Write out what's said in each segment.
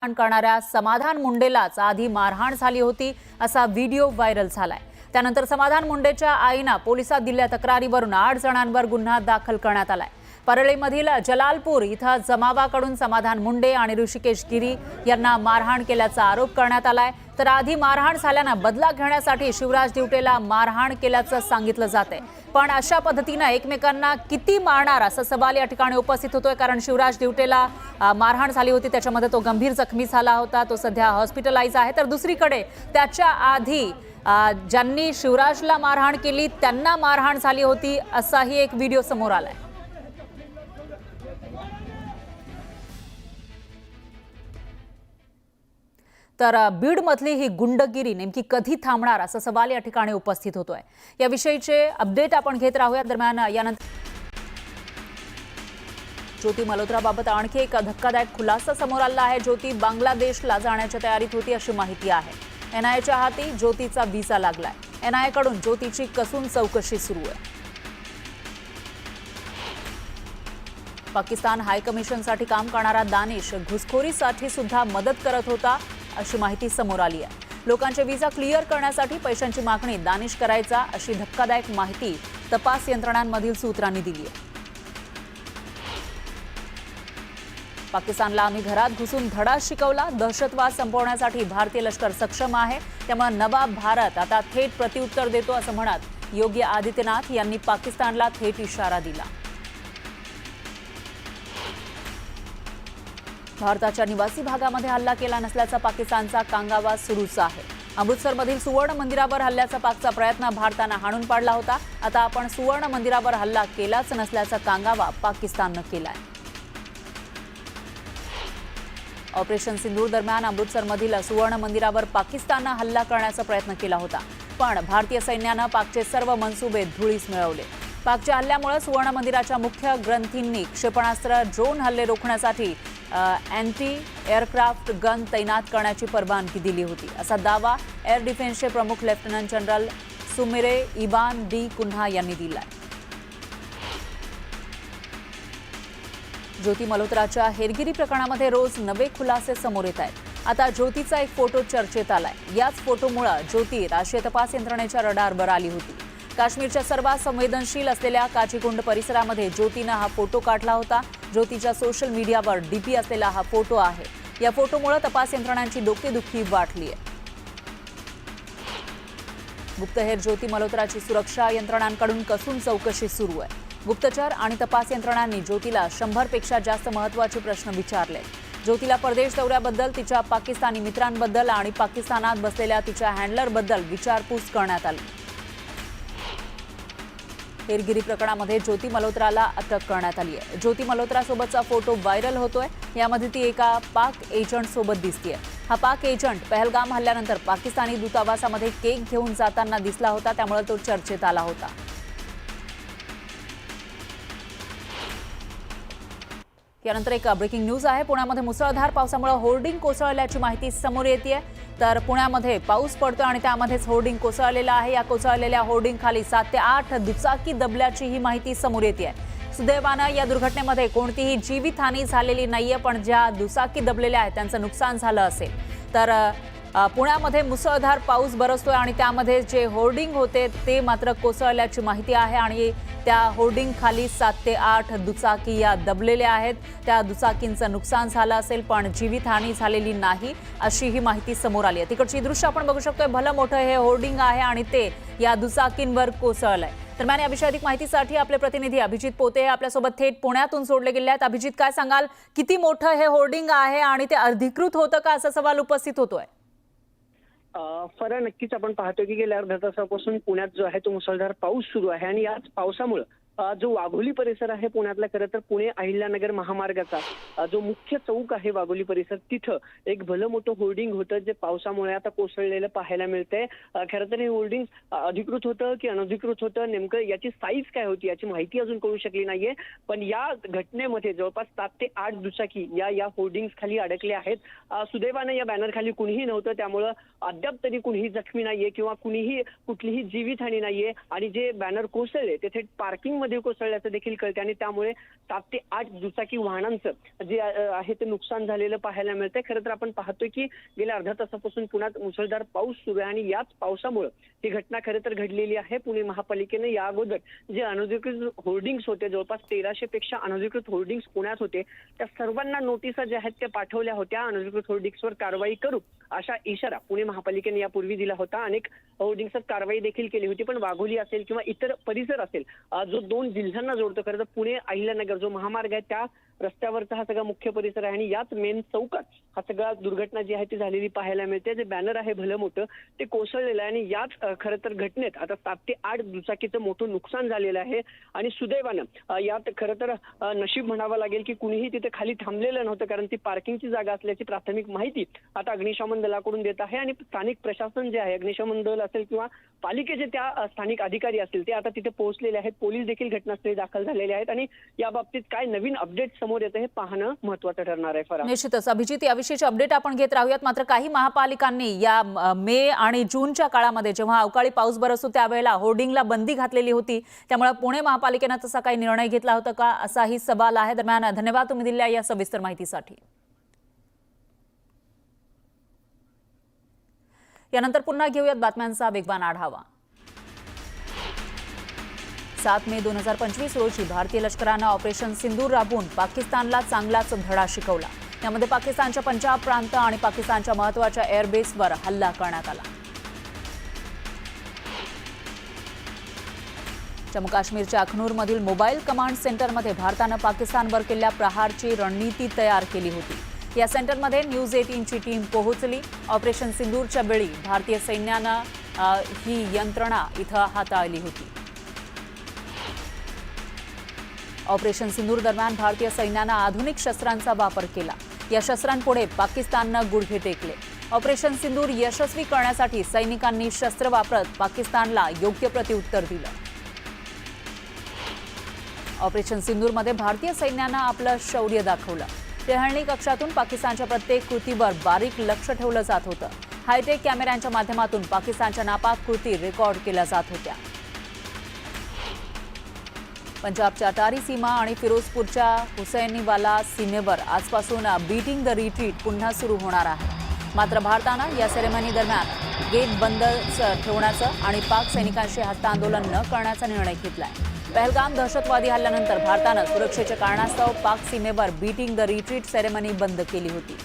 करणाऱ्या समाधान मुंडेलाच आधी मारहाण झाली होती असा व्हिडिओ व्हायरल झालाय। त्यानंतर समाधान मुंडेच्या आईने पोलिसात दिलेल्या तक्रारीवरून 8 जणांवर गुन्हा दाखल करण्यात आलाय। परळीमधील जलालपूर इथं जमावाकडून समाधान मुंडे आणि ऋषिकेश गिरी यांना मारहाण केल्याचा आरोप करण्यात आलाय। तर आधी मारहाण झाल्याने बदला घेण्यासाठी शिवराज दिवटेला मारहाण केल्याचं सांगितलं जातंय। पण अशा पद्धतीने एकमेकांना किती मारणार असा सवाल या ठिकाणी उपस्थित होतोय, कारण शिवराज दिवटेला मारहाण झाली होती, त्याच्यामध्ये तो गंभीर जखमी झाला होता, तो सध्या हॉस्पिटलाइज आहे। तर दुसरीकडे त्याच्या आधी ज्यांनी शिवराजला मारहाण केली त्यांना मारहाण झाली होती असाही एक व्हिडिओ समोर आलाय। तर बीडमधली ही गुंडगिरी नेमकी कधी थांबणार असा सवाल या ठिकाणी उपस्थित होतोय। याविषयीचे अपडेट आपण घेत राहूया। दरम्यान यानंतर ज्योती मल्होत्राबाबत आणखी एक धक्कादायक खुलासा समोर आला आहे। ज्योती बांगलादेशला जाण्याच्या तयारीत होती अशी माहिती आहे। एनआयएच्या हाती ज्योतीचा व्हिसा लागलाय। एनआयए कडून ज्योतीची कसून चौकशी सुरू आहे। पाकिस्तान हाय कमिशनसाठी काम करणारा दानिश घुसखोरीसाठी सुद्धा मदत करत होता अशी माहिती समोर आली आहे। लोकांचे व्हिसा क्लिअर करण्यासाठी पैशांची मागणी दानिश करायचा अशी धक्कादायक माहिती तपास यंत्रणांमधील सूत्रांनी दिली आहे। पाकिस्तानला आम्ही घरात घुसून धडा शिकवला, दहशतवाद संपवण्यासाठी भारतीय लष्कर सक्षम आहे, त्यामुळे नवा भारत आता थेट प्रत्युत्तर देतो असं म्हणत योगी आदित्यनाथ यांनी पाकिस्तानला थेट इशारा दिला। भारताच्या निवासी भागामध्ये हल्ला केला नसल्याचा पाकिस्तानचा कांगावा सुरूच आहे। अमृतसरमधील सुवर्ण मंदिरावर हल्ल्याचा पाकचा प्रयत्न भारताने हाणून पाडला होता। आता आपण सुवर्ण मंदिरावर हल्ला केलाच नसल्याचा कांगावा पाकिस्तानने केलाय। ऑपरेशन सिंदूर दरम्यान अमृतसरमधील सुवर्ण मंदिरावर पाकिस्तानने हल्ला करण्याचा प्रयत्न केला होता, पण भारतीय सैन्याने पाकचे सर्व मनसुबे धुळीस मिळवले। पाकच्या हल्ल्यामुळे सुवर्ण मंदिराच्या मुख्य ग्रंथींनी क्षेपणास्त्र ड्रोन हल्ले रोखण्यासाठी अँटी एअरक्राफ्ट गन तैनात करण्याची परवानगी दिली होती असा दावा एअर डिफेन्सचे प्रमुख lieutenant general Sumer Ivan D'Cunha यांनी दिलाय। ज्योती मल्होत्राच्या हेरगिरी प्रकरणामध्ये रोज नवे खुलासे समोर येत आहेत। आता ज्योतीचा एक फोटो चर्चेत आलाय। याच फोटोमुळे ज्योती राष्ट्रीय तपास यंत्रणेच्या रडारवर आली होती। काश्मीरच्या सर्वात संवेदनशील असलेल्या काचीगुंड परिसरामध्ये ज्योतीने हा फोटो काढला होता। ज्योतीच्या सोशल मीडियावर डीपी असलेला हा फोटो आहे। या फोटोमुळे तपास यंत्रणांची डोकेदुखी वाढली आहे। गुप्तहेर ज्योती मल्होत्राची सुरक्षा यंत्रणांकडून कसून चौकशी सुरू आहे। गुप्तचर आणि तपास यंत्रणांनी ज्योतीला 100 पेक्षा जास्त महत्त्वाचे प्रश्न विचारले। ज्योतीला परदेश दौऱ्याबद्दल, तिच्या पाकिस्तानी मित्रांबद्दल आणि पाकिस्तानात बसलेल्या तिच्या हँडलरबद्दल विचारपूस करण्यात आली। हेरगिरी प्रकरणामध्ये ज्योती मल्होत्राला अटक करण्यात आली आहे। ज्योती मल्होत्रासोबतचा फोटो व्हायरल होतोय। यामध्ये ती एका पाक एजंट सोबत दिसतेय। हा पाक एजंट पहलगाम हल्ल्यानंतर पाकिस्तानी दूतावासामध्ये केक घेऊन जाताना दिसला होता, त्यामुळे तो चर्चेत आला होता। यानंतर एक ब्रेकिंग न्यूज आहे। पुण्यामध्ये मुसळधार पावसामुळे होर्डिंग कोसळल्याची माहिती समोर येते। तर पुण्यामध्ये पाऊस पडतो आणि त्यामध्येच होर्डिंग कोसळलेला आहे। या कोसळलेल्या होर्डिंग खाली 7 ते 8 दुचाकी दबल्याची ही माहिती समोर येते। सुदैवाने या दुर्घटनेमध्ये कोणतीही जीवितहानी झालेली नाहीये, पण ज्या दुचाकी दबलेल्या आहेत त्यांचं नुकसान झालं असेल। तर पुण्यामध्ये मुसळधार पाऊस बरसतोय आणि त्यामध्ये जे होर्डिंग होते ते मात्र कोसळल्याची माहिती आहे आणि त्या होर्डिंग खाली 7 ते 8 दुचाकी या दबलेल्या आहेत। त्या दुचाकींचं नुकसान झालं असेल, पण जीवितहानी झालेली नाही अशी ही माहिती समोर आली आहे। तिकडची दृश्य आपण बघू शकतोय। भलं मोठं हे होर्डिंग आहे आणि ते या दुचाकींवर कोसळलंय। दरम्यान याविषयी अधिक माहितीसाठी आपले प्रतिनिधी अभिजित पोते आपल्यासोबत थेट पुण्यातून जोडले गेले आहेत। अभिजित, काय सांगाल, किती मोठं हे होर्डिंग आहे आणि ते अधिकृत होतं का असा सवाल उपस्थित होतोय? फरक नक्कीच आपण पाहतो की गेल्या अर्ध्या तासापासून पुण्यात जो आहे तो मुसळधार पाऊस सुरू आहे आणि याच पावसामुळे जो वाघोली परिसर आहे पुण्यातला, खरं तर पुणे अहिल्यानगर महामार्गाचा जो मुख्य चौक आहे वाघोली परिसर, तिथं एक भलं मोठं होर्डिंग होतं जे पावसामुळे आता कोसळलेलं पाहायला मिळतंय। खरं तर हे होर्डिंग अधिकृत होतं की अनधिकृत होतं, नेमकं याची साईज काय होती याची माहिती अजून कळू शकली नाहीये। पण या घटनेमध्ये जवळपास 7 ते 8 दुचाकी या होर्डिंग्स खाली अडकल्या आहेत। सुदैवाने या बॅनर खाली कुणीही नव्हतं, त्यामुळं अद्याप तरी कुणीही जखमी नाहीये किंवा कुठलीही जीवितहानी नाहीये। आणि जे बॅनर कोसळले ते थेट पार्किंग पावसामध्ये कोसळल्याचं देखील कळते आणि त्यामुळे 7 ते 8 दुचाकी वाहनांचं जे आहे ते नुकसान झालेलं पाहायला मिळतंय. खरं तर आपण पाहतोय की गेल्या अर्ध्या तासापासून पुण्यात मुसळधार पाऊस सुरू आहे आणि याच पावसामुळे ही घटना खरं तर घडलेली आहे. पुणे महापालिकेने या अगोदर जे अनधिकृत होर्डिंग्स होते, जवळपास 1300 पेक्षा अनधिकृत होर्डिंग्स पुण्यात होते, त्या सर्वांना नोटिसा ज्या आहेत त्या पाठवल्या होत्या. अनधिकृत होर्डिंग्सवर कारवाई करू अशा इशारा पुणे महापालिकेने यापूर्वी दिला होता. अनेक होर्डिंग्सवर कारवाई देखील केली होती, पण वाघोली असेल किंवा इतर परिसर असेल जो 2 जिल्ह्यांना जोडतो, खरं तर पुणे अहिल्यानगर जो महामार्ग आहे त्या रस्त्यावरचा हा सगळा मुख्य परिसर आहे आणि याच मेन चौकात हा सगळा दुर्घटना जी आहे ती झालेली पाहायला मिळते. जे बॅनर आहे भलं मोठं ते कोसळलेलं आहे आणि याच खरं तर घटनेत आता 7 ते 8 दुचाकीचं मोठं नुकसान झालेलं आहे. आणि सुदैवानं यात खरं तर नशीब म्हणावं लागेल की कुणीही तिथे खाली थांबलेलं नव्हतं, कारण ती पार्किंगची जागा असल्याची प्राथमिक माहिती आता अग्निशमन दलाकडून देत आहे. आणि स्थानिक प्रशासन जे आहे, अग्निशमन दल असेल किंवा पालिकेचे त्या स्थानिक अधिकारी असतील, ते आता तिथे पोहोचलेले आहेत. पोलीस देखील घटनास्थळी दाखल झालेले आहेत आणि या बाबतीत काय नवीन अपडेट समोर येतं हे पाहणं महत्त्वाचं ठरणार आहे. फराह, निश्चितच अभिजित, याविषयीची अपडेट आपण घेत राहूयात. मात्र काही महापालिकांनी या मे आणि जूनच्या काळामध्ये जेव्हा अवकाळी पाऊस बरसतो त्यावेळेला होर्डिंगला बंदी घातलेली होती, त्यामुळे पुणे महापालिकेने तसा काही निर्णय घेतला होता का, असाही सवाल आहे. दरम्यान धन्यवाद तुम्ही दिलेल्या या सविस्तर माहितीसाठी. यानंतर पुन्हा घेऊयात बातम्यांचा वेगवान आढावा. 7 मे 2025 रोजी भारतीय लष्करानं ऑपरेशन सिंदूर राबवून पाकिस्तानला चांगलाच धडा शिकवला. यामध्ये पाकिस्तानच्या पंजाब प्रांत आणि पाकिस्तानच्या महत्त्वाच्या एअरबेसवर हल्ला करण्यात आला. जम्मू काश्मीरच्या अखनूरमधील मोबाईल कमांड सेंटरमध्ये भारतानं पाकिस्तानवर केलेल्या प्रहारची रणनीती तयार केली होती. या सेंटरमध्ये न्यूज 18ची टीम पोहोचली. ऑपरेशन सिंदूरच्या वेळी भारतीय सैन्यानं ही यंत्रणा इथं हाताळली होती. ऑपरेशन सिंदूर दरम्यान भारतीय सैन्यानं आधुनिक शस्त्रांचा वापर केला. या शस्त्रांपुढे पाकिस्ताननं गुडघे टेकले. ऑपरेशन सिंदूर यशस्वी करण्यासाठी सैनिकांनी शस्त्र वापरत पाकिस्तानला योग्य प्रत्युत्तर दिलं. ऑपरेशन सिंदूरमध्ये भारतीय सैन्यानं आपलं शौर्य दाखवलं. टेहळणी कक्षातून पाकिस्तानच्या प्रत्येक कृतीवर बारीक लक्ष ठेवलं जात होतं. हायटेक कॅमेऱ्यांच्या माध्यमातून पाकिस्तानच्या नापाक कृती रेकॉर्ड केल्या जात होत्या. पंजाबच्या अटारी सीमा आणि फिरोजपूरच्या हुसैनीवाला सीमेवर आजपासून बीटिंग द रिट्रीट पुन्हा सुरू होणार आहे. मात्र भारतानं या सेरेमनी दरम्यान गेट बंद ठेवण्याचं आणि पाक सैनिकांशी हस्तांदोलन न करण्याचा निर्णय घेतलाय. पहलगाम दहशतवादी हल्ल्यानंतर भारतानं सुरक्षेच्या कारणास्तव पाक सीमेवर बीटिंग द रिट्रीट सेरेमनी बंद केली होती.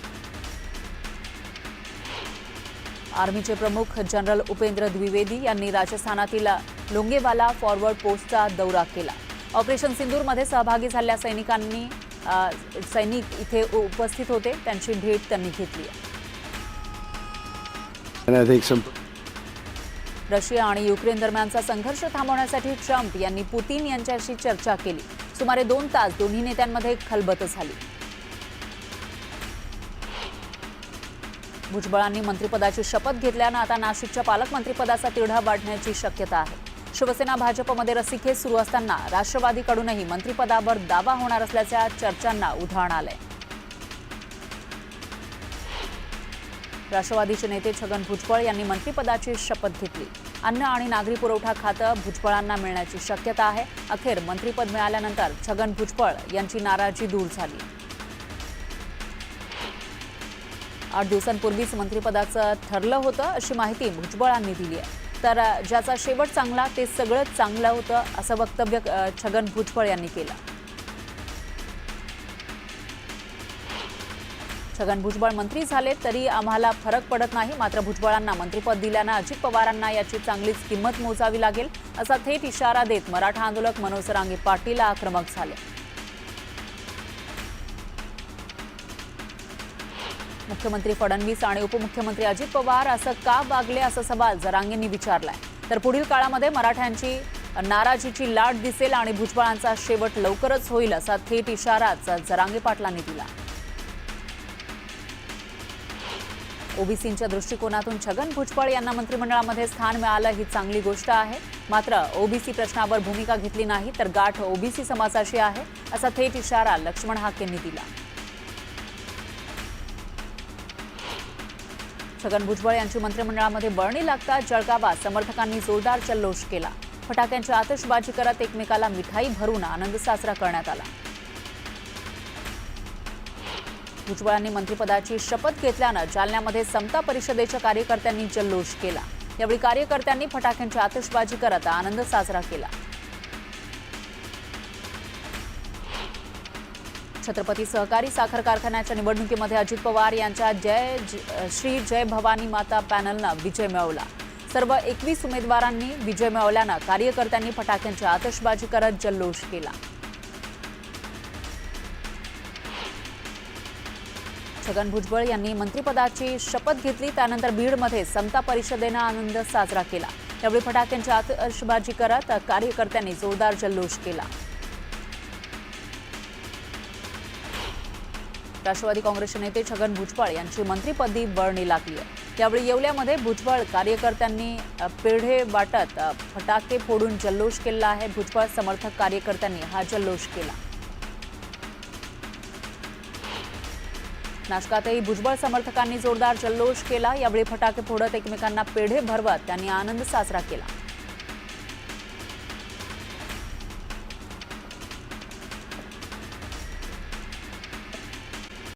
आर्मीचे प्रमुख जनरल उपेंद्र द्विवेदी यांनी राजस्थानातील लोंगेवाला फॉरवर्ड पोस्टचा दौरा केला. ऑपरेशन सिंदूरमध्ये सहभागी झालेल्या सैनिक इथे उपस्थित होते, त्यांची भेट त्यांनी घेतली. रशिया आणि युक्रेन दरम्यानचा संघर्ष थांबवण्यासाठी ट्रम्प यांनी पुतीन यांच्याशी चर्चा केली. सुमारे 2 तास दोन्ही नेत्यांमध्ये खलबत झाली. भुजबळांनी मंत्रिपदाची शपथ घेतल्यानं आता नाशिकच्या पालकमंत्रीपदाचा तिढा वाढण्याची शक्यता आहे. शिवसेना भाजपमध्ये रस्सीखेच सुरू असताना राष्ट्रवादीकडूनही मंत्रिपदावर दावा होणार असल्याच्या चर्चांना उधाण आलंय. राष्ट्रवादीचे नेते छगन भुजबळ यांनी मंत्रिपदाची शपथ घेतली. अन्न आणि नागरी पुरवठा खातं भुजबळांना मिळण्याची शक्यता आहे. अखेर मंत्रिपद मिळाल्यानंतर छगन भुजबळ यांची नाराजी दूर झाली. 8 दिवसांपूर्वीच मंत्रिपदाचं ठरलं होतं अशी माहिती भुजबळांनी दिली आहे. तर ज्याचा शेवट चांगला ते सगळंच चांगलं होतं असं वक्तव्य छगन भुजबळ यांनी केलं. छगन भुजबळ मंत्री झाले तरी आम्हाला फरक पडत नाही, मात्र भुजबळांना मंत्रिपद दिल्यानं अजित पवारांना याची चांगलीच किंमत मोजावी लागेल असा थेट इशारा देत मराठा आंदोलक मनोज सरांगे पाटील आक्रमक झाले. मुख्यमंत्री फडणवीस आणि उपमुख्यमंत्री अजित पवार असं का वागले असा सवाल जरांगेंनी विचारलाय. तर पुढील काळामध्ये मराठ्यांची नाराजीची लाट दिसेल आणि भुजबळांचा शेवट लवकरच होईल असा थेट इशाराच जरांगे पाटलांनी दिला. ओबीसींच्या दृष्टिकोनातून छगन भुजबळ यांना मंत्रिमंडळामध्ये स्थान मिळालं ही चांगली गोष्ट आहे. मात्र ओबीसी प्रश्नावर भूमिका घेतली नाही तर गाठ ओबीसी समाजाशी आहे असा थेट इशारा लक्ष्मण हाकेंनी दिला. छगन भुजबळ यांची मंत्रिमंडळामध्ये बरणी लागताच जळगावात समर्थकांनी जोरदार जल्लोष केला. फटाक्यांची आतिषबाजी करत एकमेकाला मिठाई भरून आनंद साजरा करण्यात आला. भुजबळांनी मंत्रिपदाची शपथ घेतल्यानं जालन्यामध्ये समता परिषदेच्या कार्यकर्त्यांनी जल्लोष केला. यावेळी कार्यकर्त्यांनी फटाक्यांची आतिषबाजी करत आनंद साजरा केला. छत्रपती सहकारी साखर कारखान्याच्या निवडणुकीमध्ये अजित पवार यांच्या श्री जय भवानी माता पॅनलनं विजय मिळवला. सर्व 21 उमेदवारांनी विजय मिळवल्यानं कार्यकर्त्यांनी फटाक्यांची आतिषबाजी करत जल्लोष केला. छगन भुजबळ यांनी मंत्रिपदाची शपथ घेतली. त्यानंतर बीडमध्ये समता परिषदेनं आनंद साजरा केला. यावेळी फटाक्यांची आतिषबाजी करत कार्यकर्त्यांनी जोरदार जल्लोष केला. राष्ट्रवादी काँग्रेसचे नेते छगन भुजबळ यांची मंत्रिपदी वर्णी लागली आहे. यावेळी येवल्यामध्ये भुजबळ कार्यकर्त्यांनी पेढे वाटत फटाके फोडून जल्लोष केला आहे. भुजबळ समर्थक कार्यकर्त्यांनी हा जल्लोष केला. नाशकातही भुजबळ समर्थकांनी जोरदार जल्लोष केला. यावेळी फटाके फोडत एकमेकांना पेढे भरवत त्यांनी आनंद साजरा केला.